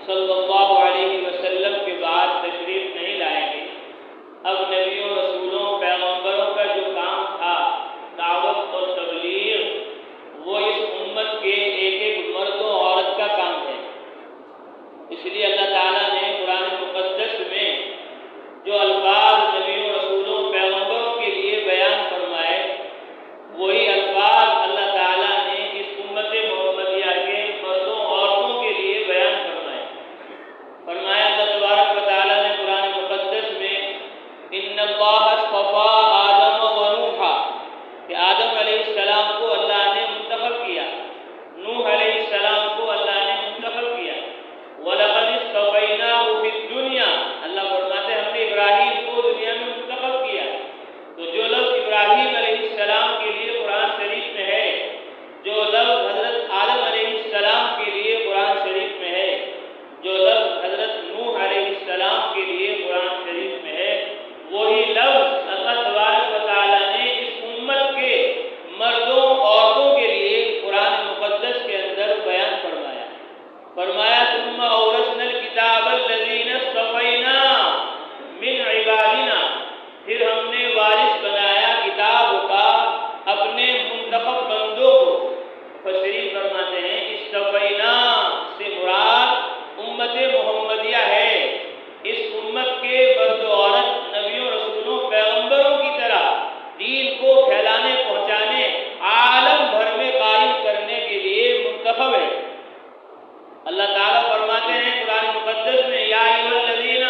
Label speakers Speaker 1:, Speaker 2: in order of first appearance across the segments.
Speaker 1: صلی اللہ علیہ وسلم کے بعد تشریف نہیں لائیں گے۔ اب نبیوں، رسولوں، پیغمبروں کا جو کام تھا، دعوت اور تبلیغ، وہ اس امت کے ایک ایک مرد و عورت کا کام ہے۔ اس لیے اللہ تعالیٰ نے قرآن مقدس میں جو الفاظ نبیوں، رسولوں، پیغمبروں کے لیے بیان فرمائے، وہی الفاظ اللہ تعالیٰ نے اس امت محمدیہ کے مردوں عورتوں کے لیے بیان فرمائے۔ فرمایا اللہ تبارک و تعالیٰ نے قرآن مقدس میں ان اللہ اصطفیٰ آدم و نوحا، کہ آدم علیہ السلام کو اللہ نے منتخب کیا، نوح علیہ السلام کو اللہ نے منتخب کیا۔ وَلَقَدِ اصْطَفَيْنَاهُ فِي الدُّنْيَا، اللہ فرماتے ہیں ہم نے ابراہیم کو دنیا میں منتخب کیا۔ تو جو لفظ ابراہیم علیہ السلام کے لیے قرآن شریف میں ہے، جو لفظ حضرت آدم علیہ السلام کے لیے قرآن شریف میں ہے، جو لفظ حضرت نوح علیہ السلام کے لیے قرآن شریف میں ہے، وہی لفظ اللہ تبارک و تعالیٰ نے اس امت کے مردوں عورتوں کے لیے قرآن مقدس کے اندر بیان فرمایا۔ فرمایا ثم اورثنا الکتاب الذین اصطفینا من عبادنا، پھر ہم نے وارث بنایا کتاب کا اپنے منتخب بندوں کو۔ مفسرین فرماتے ہیں اصطفینا سے مراد امت محمدیہ ہے۔ اس امت کے مرد و عورت نبیوں، رسولوں، پیغمبروں کی طرح دین کو پھیلانے، پہنچانے، عالم بھر میں قائم کرنے کے لیے منتخب ہے۔ اللہ تعالیٰ فرماتے ہیں قرآن مقدس میں یا ایھا الذین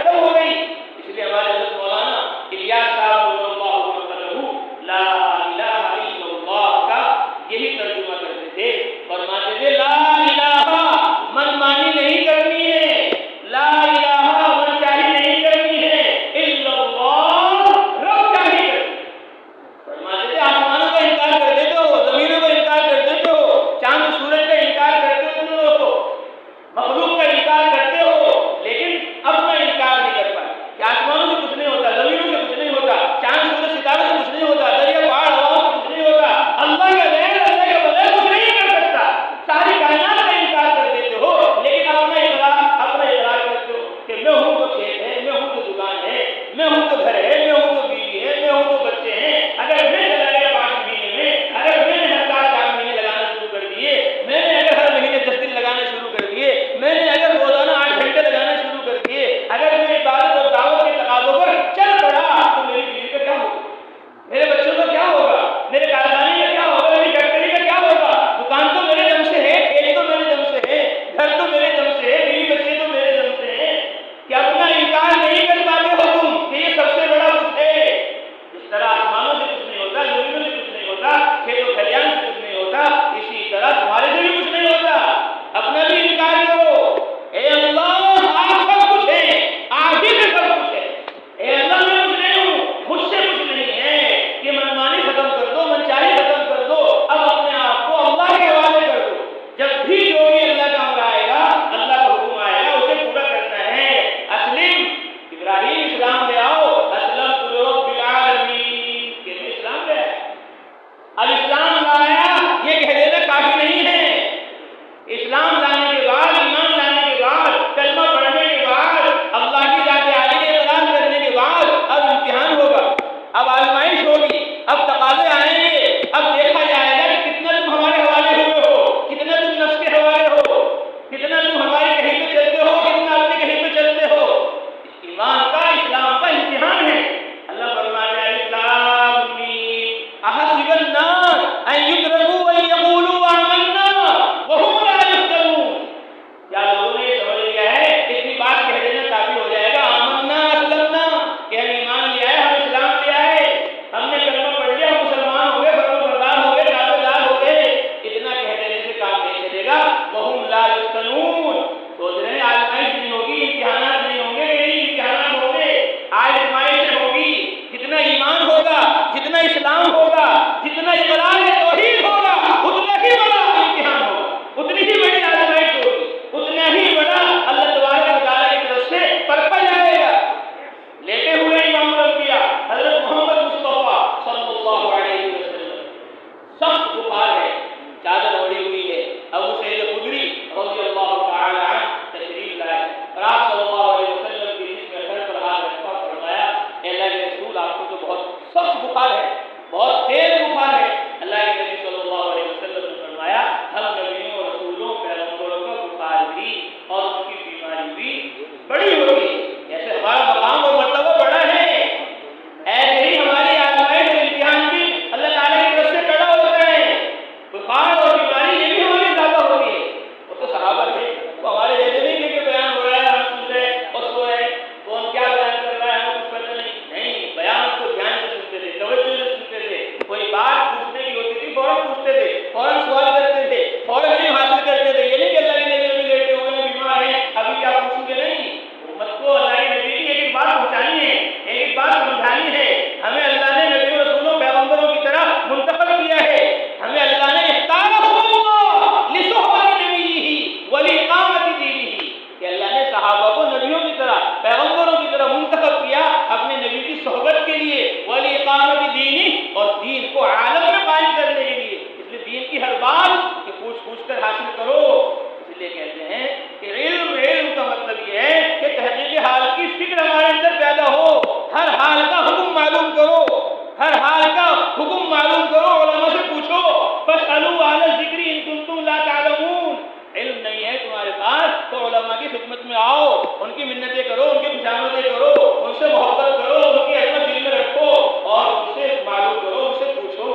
Speaker 1: ختم ہو گئی. اس لیے ہمارے حضرت مولانا الیاس صاحب لا الہ الا اللہ کا یہی ترجمہ کرتے تھے. فرماتے تھے لا الہ من مانی نہیں کرنی ہے، لا الہ من چاہی نہیں کرنی ہے، الا اللہ رب چاہی کرنی. فرماتے تھے آسمانوں کا انکار کر دیتے ہو، زمینوں کا انکار کر دیتے ہو، چاند سورج کا انکار کرتے ہو، تم لوگ مخلوق کا انکار کرتے ہو، لیکن اپنا انکار نہیں کر پائے کہ آسمانوں سے کچھ نہیں ہوتا، زمینوں سے کچھ نہیں ہوتا، چاند سورج ستاروں سے کچھ نہیں ہوتا، دریا پہاڑ ہواؤں سے کچھ نہیں ہوتا، اللہ کے بغیر کچھ نہیں کر سکتا. ساری کائنات کا انکار کر دیتے ہو، لیکن اپنا اقرار کرتے ہو کہ میں ہوں تو کھیت ہے، میں ہوں تو دکان ہے، میں ہوں تو گھر ہے، میں ہوں تو بیوی ہے، میں ہوں تو بچے ہیں. اگر میں چلا گیا 5 مہینے میں، اگر میں نے ہر سال 4 مہینے لگانا شروع کر دیے، میں نے اگر ہر مہینے 10 دن لگانا شروع کر دیے، میں نے اگر روزانہ 8 گھنٹے لگانا شروع کر دیے، اگر میں عبادت اور دعوت کے تقاضوں پر چل پڑا، تو میری بیوی کا کیا ہوگا، میرے بچوں کا کیا ہوگا، میرے کارخانے کا کیا ہوگا، میری فیکٹری کا کیا ہوگا؟ دکان تو میرے دم سے ہے، کھیت تو میرے دم سے ہے، گھر تو میرے دم سے ہے، بیوی بچے تو میرے دم سے ہیں. کیا اپنا انکار نہیں کر پاتے ہو تم کہ یہ سب سے بڑا کچھ ہے؟ اس طرح آسمانوں سے کچھ نہیں ہوتا، زمینوں سے کچھ نہیں ہوتا، کھیت و کھلیان سے کچھ نہیں ہوتا، اسی طرح تمہارے سے بھی کچھ نہیں ہوتا. اپنا بھی انکار کرو. اے اللہ آپ سب کچھ ہے، آپ ہی سے سب کچھ ہے. اے اللہ میں کچھ نہیں ہوں، مجھ سے کچھ نہیں ہے. یہ منمانی ختم کر دو، منچاہی ختم کر دو، اب اپنے آپ کو اللہ کے حوالے کر دو. جب بھی جو بھی اللہ کا امر آئے گا، اللہ کا حکم آئے گا، اسے پورا کرنا ہے. اسلم، ابراہیم اسلام لے آؤ. اسلمت لرب العالمین، کہ میں اسلام لے آیا. اب اسلام لایا یہ کہہ دینا کافی نہیں ہے. اسلام لانے کے بعد، ایمان لانے کے بعد، کلمہ پڑھنے کے بعد، اللہ کی ذات عالی کا اقرار کرنے کے بعد اب امتحان ہوگا، اب آزمائش ہوگی، اب تقاضے آئیں گے، اب دیکھا جائے گا کہ کتنا تم ہمارے حوالے ہوئے ہو، کتنا تم نفس کے حوالے ہو، کتنا تم ہمارے کہیں پہ چلتے ہو، کتنا اپنے کہیں پہ چلتے ہو. ایمان کا، اسلام کا امتحان ہے. اللہ فرماتا ہے اسلام احسب الناس ان یترکوا ان یقولوا آمنا وهم لا یفتنون. کیا لوگوں نے یہ سمجھ لیا ہے اتنی بات کہہ دینا کافی ہو جائے گا، آمنا اسلمنا، کہ ہم ایمان لیا ہے، ہم اسلام لیا ہے، ہم نے کلمہ پڑھ لیا، ہم مسلمان ہو گئے، فرمانبردار ہو گئے، تابعدار ہو گئے. اتنا کہہ دینے سے کام نہیں چلے گا. وهم لا یفتنون، سوچ رہے ہیں آزمائش نہیں ہوگی، امتحانات نہیں ہوں گے، یہی امتحانات ہوں گے، آزمائش ہوگی. جتنا ایمان ہوگا، جتنا اسلام ہوگا، جتنا اقرار توحید ہوگا، اتنا ہی بڑا امتحان ہوگا، اتنی ہی بڑی آزمائش ہوگی، اتنا ہی بڑا اللہ تبارک و تعالیٰ کی طرف سے پرکھا جائے گا. لیتے ہوئے امام الانبیاء حضرت محمد مصطفیٰ صلی اللہ علیہ وسلم، سخت بخار ہے، چادر اوڑھی ہوئی ہے. ابو سعید خدری رضی اللہ تعالی عنہ تشریف لائے اور آپ صلی اللہ علیہ وسلم کے جسم میں سر پر ہاتھ رکھا، فرمایا اے اللہ کے رسول آپ کو تو بہت سخت بخار ہے، بہت تیز بخار ہے. اللہ کے نبی صلی اللہ علیہ وسلم نے فرمایا ہم نبیوں، رسولوں، پیغمبروں کا بخار بھی اور ان کی بیماری بھی بڑی ہوتی ہے. جیسے ہمارا مقام اور مرتبہ بڑا ہے، ایسے ہی ہماری آزمائش اور امتحان بھی اللہ تعالیٰ کی طرف سے کڑا ہوتا ہے. بخار اور بیماری یہ بھی ہماری زیادہ ہوتی ہے. وہ تو صحابہ تھے، وہ ہمارے جیسے نہیں تھے کہ بیان ہو رہا ہے ہم سن رہے اور سو رہے، کون کیا بیان کر رہا ہے ہمیں کچھ پتہ نہیں. بیان کو دھیان سے سنتے تھے، توجہ سے سنتے تھے. کوئی بات پوچھنے کی ہوتی تھی فوراً پوچھتے تھے، فوراً سوال کرتے تھے، فوراً علم حاصل کرتے تھے. یہ نہیں کہ اللہ کے نبی ابھی لیٹے ہوئے ہیں، بیمار ہیں، ابھی کیا پوچھیں گے. نہیں، امت کو اللہ کے نبی کی ایک بات پہنچانی ہے، ایک بات سمجھانی ہے. ہمیں اللہ نے نبیوں، رسولوں، پیغمبروں کی طرح منتخب کیا ہے. ہمیں اللہ نے اختارهم اللہ لصحبت نبیہ ولاقامت دینہ، کہ اللہ نے صحابہ کو نبیوں کی طرح، پیغمبروں کی طرح منتخب کیا اپنے نبی کی صحبت کے لیے، ولاقامت دینہ، اور دین کو عالم میں قائم کرنے کے لیے. اس لیے دین کی ہر بات کہ پوچھ کر حاصل کرو. اس لیے کہتے ہیں کہ علم کا مطلب یہ ہے کہ تحقیق حال کی فکر ہمارے اندر پیدا ہو. ہر حال کا حکم معلوم کرو، ہر حال کا حکم معلوم کرو. علماء سے پوچھو، فاسألوا اہل الذکر ان کنتم لا تعلمون. علم نہیں ہے تمہارے پاس تو علماء کی خدمت میں آؤ، ان کی منتیں کرو، ان کی خوشامدیں کرو، ان سے محبت کرو، ان کی عظمت دل میں رکھو اور ان سے معلوم کرو، ان سے پوچھو.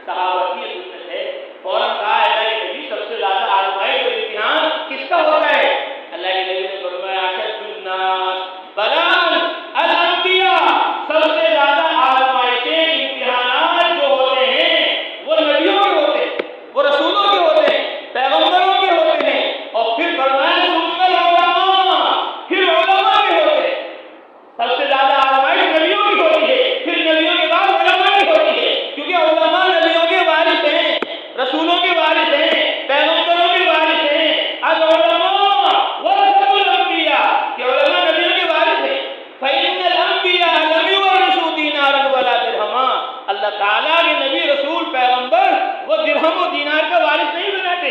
Speaker 1: صحابہ کی سنت ہے. فوراً کہا اللہ کے نبی سب سے زیادہ آزمائش اور امتحان کس کا ہوتا ہے؟ وارث ہیں، پیغمبروں کے وارث ہیں۔ العلماء ورثۃ الانبیاء، کہ علماء نبیوں کے وارث ہیں۔ فإن الانبیاء لم یورثوا دینارا ولا درہما، اللہ تعالیٰ کے نبی رسول پیغمبر وہ درہم و دینار کا وارث نہیں بناتے،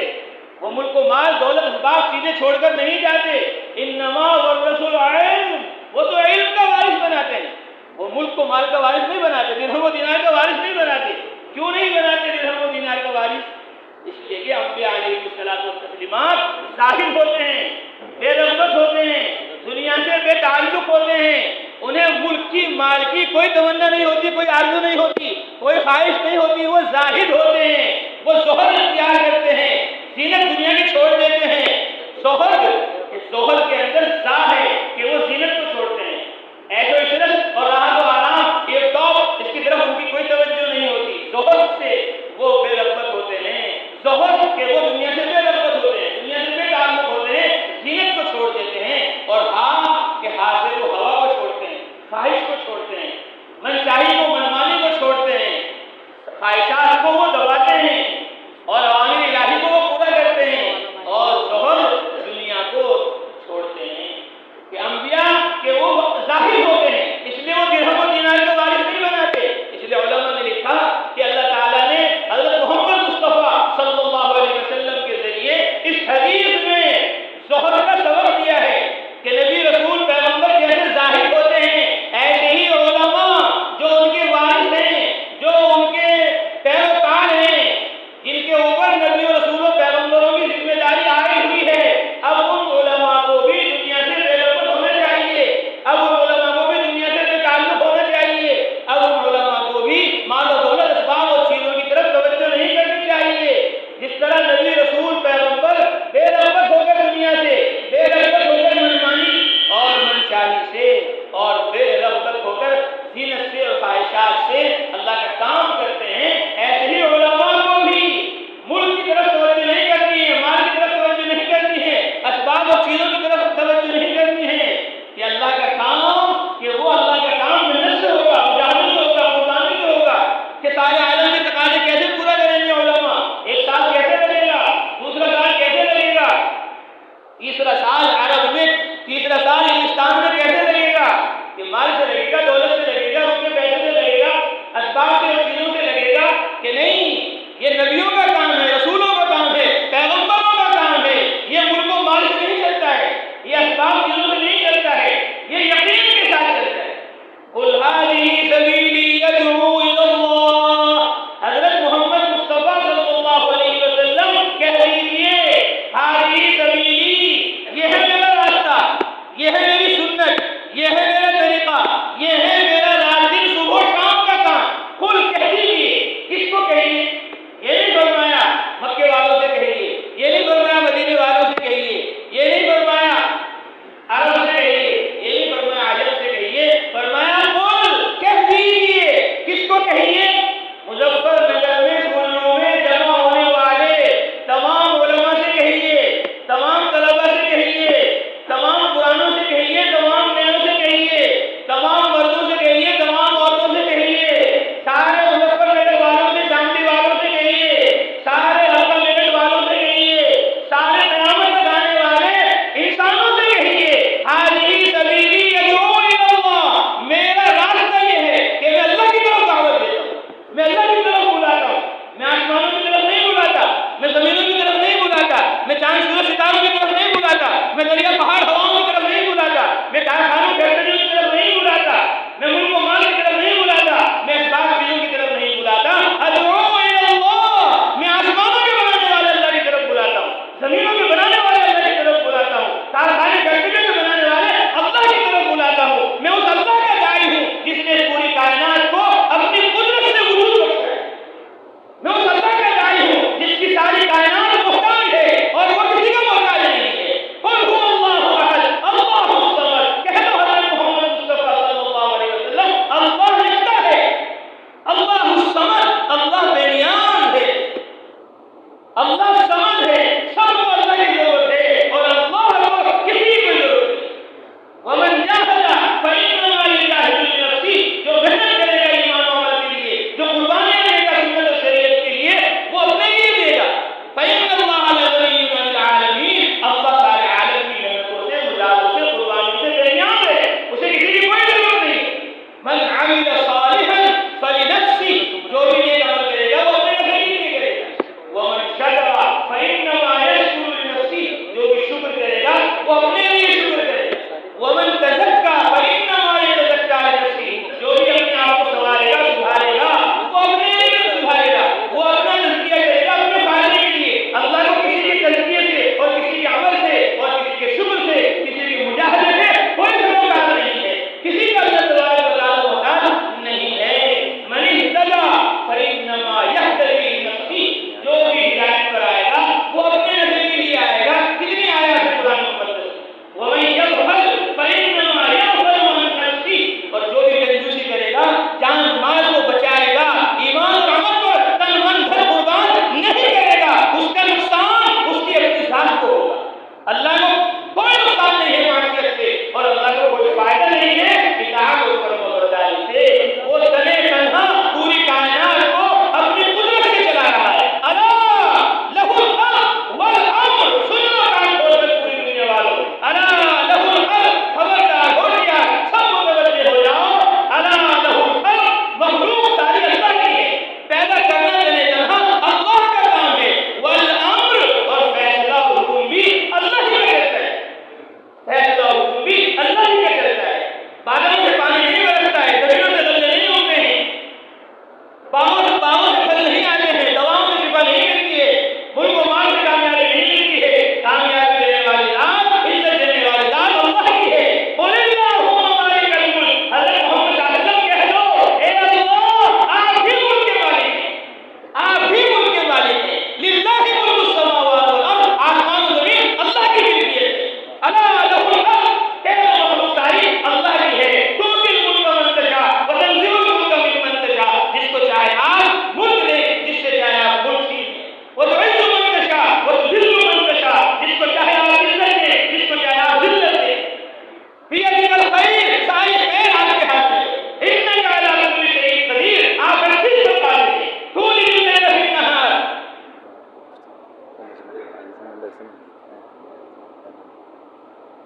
Speaker 1: وہ ملک و مال دولت اسباب چیزیں چھوڑ کر نہیں جاتے۔ انما ورثوا العلم، وہ تو علم کا وارث بناتے ہیں، وہ ملک کو مال کا وارث نہیں بناتے، درہم و دینار کا وارث نہیں بناتے۔ کیوں نہیں بناتے درہم و دینار کا وارث؟ اس لیے کہ انبیاء علیہ الصلوۃ والتسلیمات زاہد ہوتے ہیں، بے رغبت ہوتے ہیں، دنیا سے بے تعلق ہوتے ہیں، انہیں ملک کی مال کی کوئی تمنا نہیں ہوتی، کوئی آرزو نہیں ہوتی، کوئی خواہش نہیں ہوتی، وہ زاہد ہوتے ہیں، وہ زہد اختیار کرتے ہیں، زینت دنیا کی چھوڑ دیتے ہیں۔ زہد کے اندر زا ہے کہ وہ زینت کو چھوڑتے ہیں، عیش و عشرت اور راحت و آرام، یہ ٹاپ، اس کی طرف ان کی کوئی توجہ نہیں ہوتی۔ زہد سے وہ بے رغبت ہوتے ہیں، زہد کے وہ دنیا سے بے رغبت ہوتے ہیں، دنیا سے بے تعلق ہوتے ہیں، زینت کو چھوڑ دیتے ہیں، اور ہاں کہ ہاتھ سے وہ ہوا کو چھوڑتے ہیں، خواہش کو چھوڑتے ہیں، من چاہی کو منمانی کو چھوڑتے ہیں، خواہشات کو وہ دباتے ہیں اور عوامر الہی کو وہ پورا کرتے ہیں، اور زہد دنیا کو چھوڑتے ہیں۔ کہ انبیاء کہ وہ ظاہر ہوتے ہیں، اس لیے وہ درہم و دینار کا وارث نہیں بناتے۔ اس لیے علماء نے لکھا کہ اللہ تعالیٰ نے حضرت محمد مصطفیٰ صلی اللہ علیہ وسلم کے ذریعے اس حدیث میں زہد کا سبق دیا ہے کہ نبی رسول پیغمبر جیسے ظاہر ہوتے ہیں، ایسے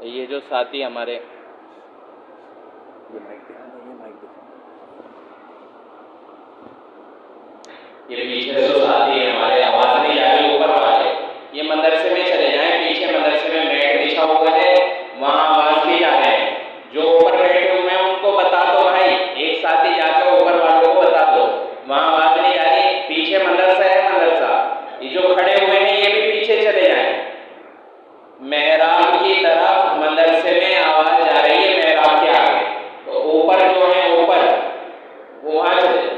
Speaker 2: یہ جو ساتھی ہمارے یہ پیچھے جو ساتھی ہمارے آواز نہیں جا رہی اوپر والے یہ مدرسے میں چلے جائیں، پیچھے مدرسے میں میٹ بچھا ہوا ہے وہاں آواز بھی جا رہے ہیں، جو اوپر بیٹھے ہوئے ہیں ان کو بتا دو بھائی، ایک ساتھی جا کے اوپر والوں کو بتا دو وہاں آواز نہیں جا رہی، پیچھے مدرسہ ہے مدرسہ، یہ جو کھڑے ہوئے ہیں یہ بھی پیچھے چلے جائیں، محراب کی طرف مدرسے میں آواز جا رہی ہے محراب کے آگے، تو اوپر جو ہے اوپر وہاں چلے جائیں۔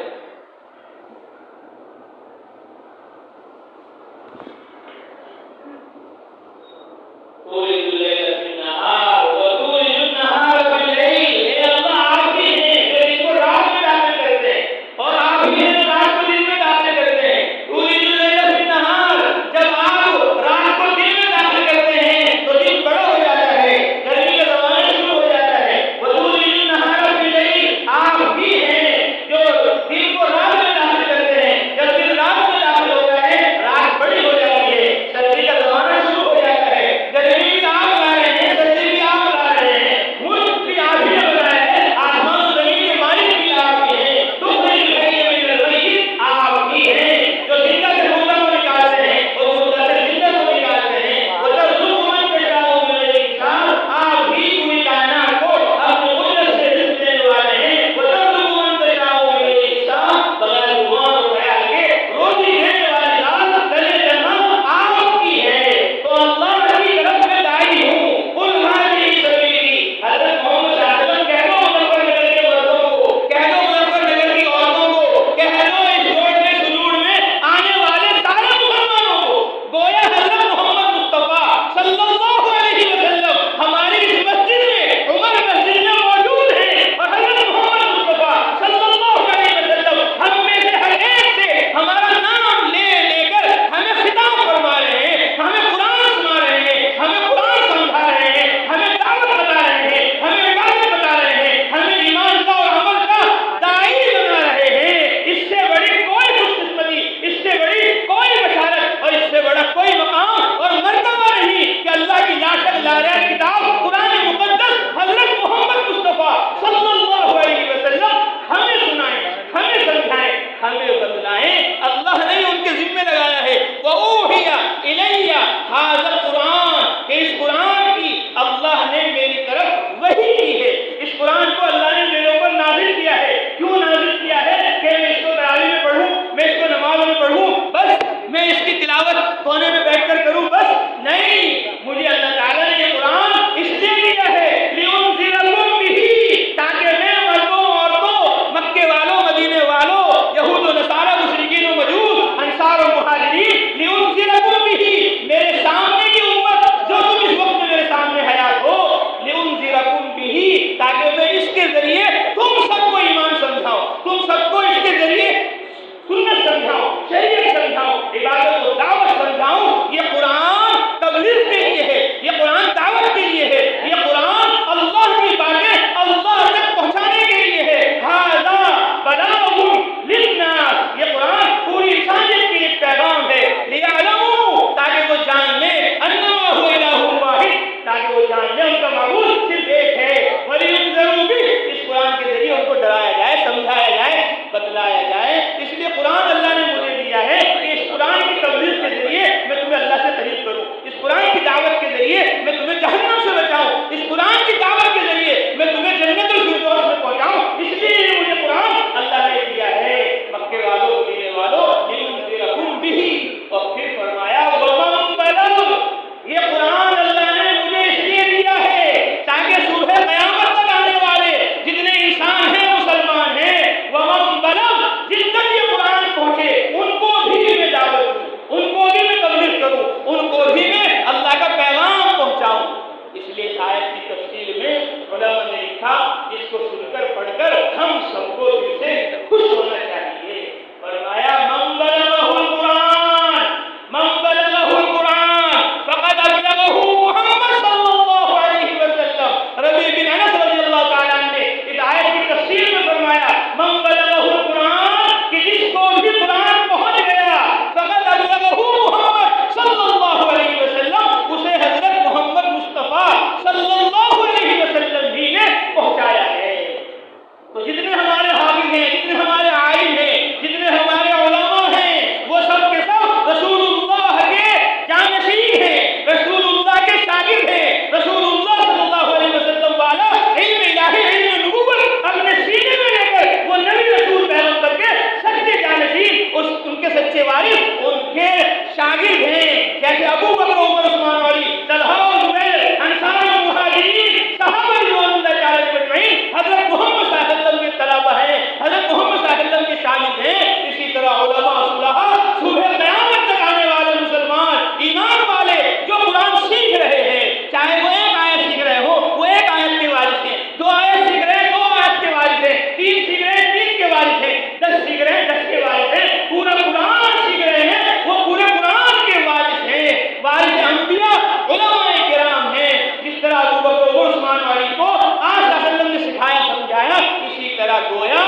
Speaker 3: شاگرد ہیں جیسے ابو بکر عمر عثمان علی طلحہ اور زبیر انصار و مہاجرین صحابہ رضوان اللہ تعالی اجمعین حضرت محمد صلی اللہ علیہ وسلم کے طلبہ ہیں حضرت محمد صلی اللہ علیہ وسلم کے شاگرد ہیں اسی طرح علماء صلحاء صبح قیامت تک آنے والے مسلمان ایمان والے جو قرآن سیکھ رہے ہیں چاہے وہ ایک آیت سیکھ رہے ہو وہ ایک آیت کے وارث ہیں 2 آیت سیکھ رہے ہیں 2 آیت کے وارث ہیں 3 سیکھ رہے ہیں 3 کے وارث ہیں 10 سیکھ رہے ہیں 10 کے وارث ہیں پورا قرآن سیکھ رہے ہیں وہ پورے قرآن کے وارث ہیں وارث انبیاء علماء کرام ہیں جس طرح ابو بکر و عثمان علی کو آج صلی اللہ علیہ وسلم نے سکھایا سمجھایا اسی طرح گویا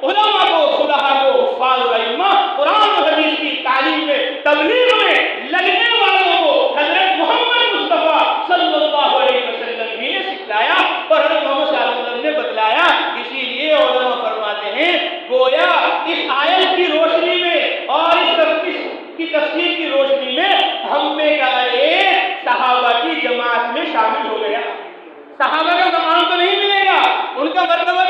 Speaker 3: علماء کو صلحاء کو حفاظ الائمہ قرآن و حدیث کی تعلیم میں تبلیغ میں لگنے والوں کو حضرت محمد مصطفیٰ صلی اللہ علیہ وسلم ہی نے سکھلایا اور حضرت محمد صلی اللہ علیہ وسلم نے بتلایا اسی لیے علماء فرماتے ہیں گویا اس آیت کی روشنی میں اور اس کی تفسیر کی روشنی میں ہم میں کا ایک صحابہ کی جماعت میں شامل ہو گیا صحابہ کا مقام تو نہیں ملے گا ان کا مرتبہ